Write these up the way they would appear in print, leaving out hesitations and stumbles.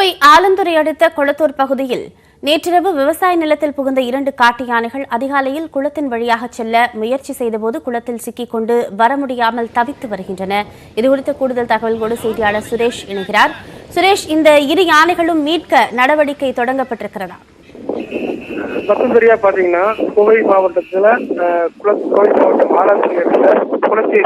கோவை ஆலந்துறை அடுத்த கொளத்தூர் பகுதியில் நேற்றிரவு விவசாய நிலத்தில் புகுந்த 2 காட்டு யானைகள் அதிகாலையில் குளத்தின் வழியாக செல்ல முயற்சி செய்தபோது குளத்தில் சிக்கிக்கொண்டு வர முடியாமல் தவித்து வருகின்றன. இதுகுறித்த கூடுதல் தகவல்களோடு செய்தியாளர் சுரேஷ் இணைகிறார். சுரேஷ், இந்த 2 யானைகளும் மீட்க நடவடிக்கை தொடங்கப்பட்டிருக்கிறதா? சரியா பாத்தீங்கன்னா கோவை மாவட்டத்துல கோவை மாவட்டம் ஆலாந்துறை இருக்கிற குளத்தேரி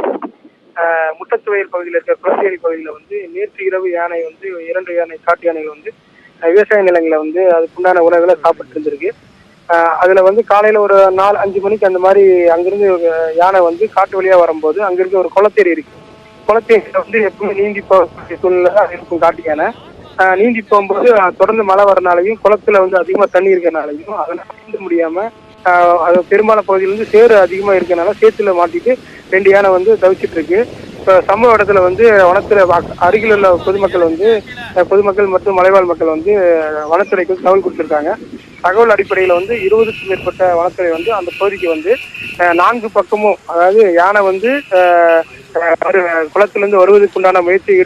முட்டத்துவயல் பகுதியில் இருக்கிற குளத்தேரி பகுதியில நேற்று இரவு யானை 2 யானை காட்டு யானைகள் விவசாய நிலங்களை அதுக்குண்டான உணவுகளை சாப்பிட்டு இருந்திருக்கு. அதுல காலையில ஒரு 4-5 மணிக்கு அந்த மாதிரி அங்கிருந்து யானை காட்டு வழியா வரும்போது அங்க இருக்க ஒரு குளத்தேரி இருக்கு. குளத்தேரியில எப்பவுமே நீந்தி போகக்கூடிய சூழ்நிலை இருக்கும் காட்டு யானை. நீந்தி போகும்போது தொடர்ந்து மழை வரனாலையும் குளத்துல அதிகமா தண்ணி இருக்கிறனாலையும் அதனால நீந்த முடியாம அது பெரும்பாலான பகுதியில சேறு அதிகமா இருக்கனால சேத்துல மாட்டிட்டு 2 யானை தவிச்சிட்டு இருக்கு. இப்போ சம்பவ இடத்துல வனத்துல அருகில் உள்ள பொதுமக்கள் மற்றும் மலைவாழ் மக்கள் வனத்துறைக்கு தகவல் கொடுத்திருக்காங்க. தகவல் அடிப்படையில் 20க்கும் மேற்பட்ட வனத்துறை அந்த பகுதிக்கு 4 பக்கமும், அதாவது யானை குளத்திலிருந்து வருவதற்குண்டான முயற்சி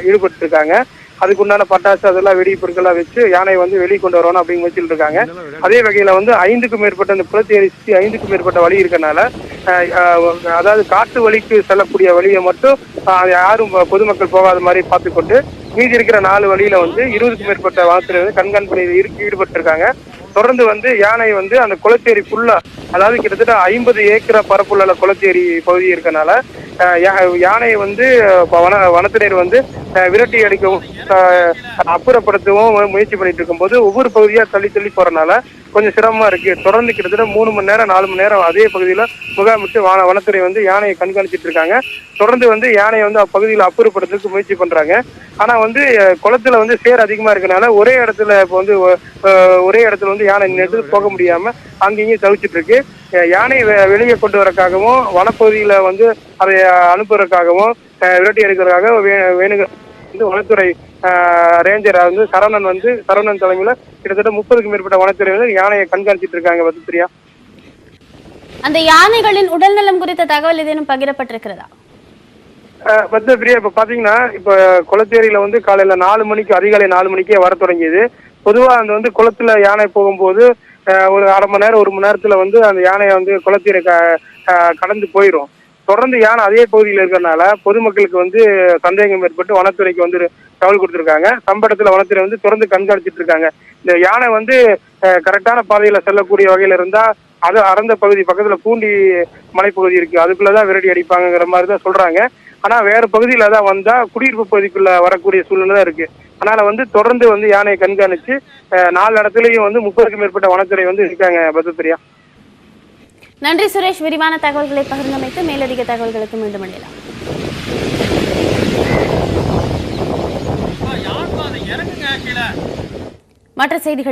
ஈடுபட்டு இருக்காங்க. அதுக்குண்டான பட்டாசு அதெல்லாம் வெடி பொருட்கள்லாம் வச்சு யானை வெளியே கொண்டு வரணும் அப்படின்னு முயற்சிட்டு இருக்காங்க. அதே வகையில 5க்கும் மேற்பட்ட அந்த குளத்தேரி 5க்கும் மேற்பட்ட வழி இருக்கனால அதாவது காட்டு வழிக்கு செல்லக்கூடிய வழியை மட்டும் யாரும் பொதுமக்கள் போகாத மாதிரி பார்த்துக்கொண்டு மீதி இருக்கிற 4 வழியில 20க்கும் மேற்பட்ட வனத்துறை கண்காணிப்பில் ஈடுபட்டு இருக்காங்க. தொடர்ந்து யானை அந்த குளத்தேரி ஃபுல்லா, அதாவது கிட்டத்தட்ட 50 ஏக்கர் பரப்புள்ள குளத்தேரி பகுதி இருக்கனால யானையை வனத்தினர் விரட்டி அடிக்கவும் அப்புறப்படுத்தவும் முயற்சி பண்ணிட்டு இருக்கும்போது ஒவ்வொரு பகுதியா தள்ளி போறதுனால கொஞ்சம் சிரமமா இருக்கு. தொடர்ந்து கிட்டத்தட்ட 3 மணி நேரம் 4 மணி நேரம் அதே பகுதியில முகாமிட்டு வனத்துறை யானையை கண்காணிச்சிட்டு இருக்காங்க. தொடர்ந்து யானையை அப்பகுதியில் அப்புறப்படுத்துறதுக்கு முயற்சி பண்றாங்க. ஆனா குளத்துல சேர் அதிகமா இருக்கனால ஒரே இடத்துல ஒரே இடத்துல யானை நின்று போக முடியாம அங்கேயும் தவிச்சிட்டு இருக்கு. யானை வெளியே கொண்டு வரக்காகவும் வனப்பகுதியில அதை அனுப்புறதுக்காகவும் விரட்டி எடுக்கிறதுக்காக வனத்துறை ரேஞ்சர் சரவணன் தலைமையில கிட்டத்தட்ட 30க்கும் மேற்பட்ட வனத்துறை யானையை கண்காணிச்சிட்டு இருக்காங்க. பத்மபிரியா, அந்த யானைகளின் உடல்நலம் குறித்த தகவல் ஏதேனும் பகிரப்பட்டிருக்கிறதா? பத்மபிரியா, இப்ப பாத்தீங்கன்னா இப்ப குளத்தேரியில காலையில 4 மணிக்கு அதிகாலை 4 மணிக்கே வர தொடங்கியது. பொதுவா அந்த குளத்துல யானை போகும்போது ஒரு அரை மணி நேரம் 1 மணி நேரத்துல அந்த யானையை குளத்தேரி கடந்து போயிடும். தொடர்ந்து யானை அதே பகுதியில் இருக்கிறதுனால பொதுமக்களுக்கு சந்தேகம் ஏற்பட்டு வனத்துறைக்கு தகவல் கொடுத்திருக்காங்க. சம்பவத்துல வனத்துறை தொடர்ந்து கண்காணிச்சிட்டு இருக்காங்க. இந்த யானை கரெக்டான பாதையில செல்லக்கூடிய வகையில இருந்தா அது அறந்த பகுதி பக்கத்துல பூண்டி மலைப்பகுதி இருக்கு, அதுக்குள்ளதான் விரட்டி அடிப்பாங்கிற மாதிரிதான் சொல்றாங்க. ஆனா வேற பகுதியில தான் வந்தா குடியிருப்பு பகுதிக்குள்ள வரக்கூடிய சூழ்நிலை தான் இருக்கு. அதனால தொடர்ந்து யானையை கண்காணிச்சு 4 இடத்துலயும் 30க்கும் மேற்பட்ட வனத்துறை இருக்காங்க. பத்மபிரியா, நன்றி சுரேஷ். விரிவான தகவல்களை பகிர்ந்தமைத்து மேலதிக தகவல்களுக்கு மீண்டும் அடையலாம். மற்ற செய்திகள்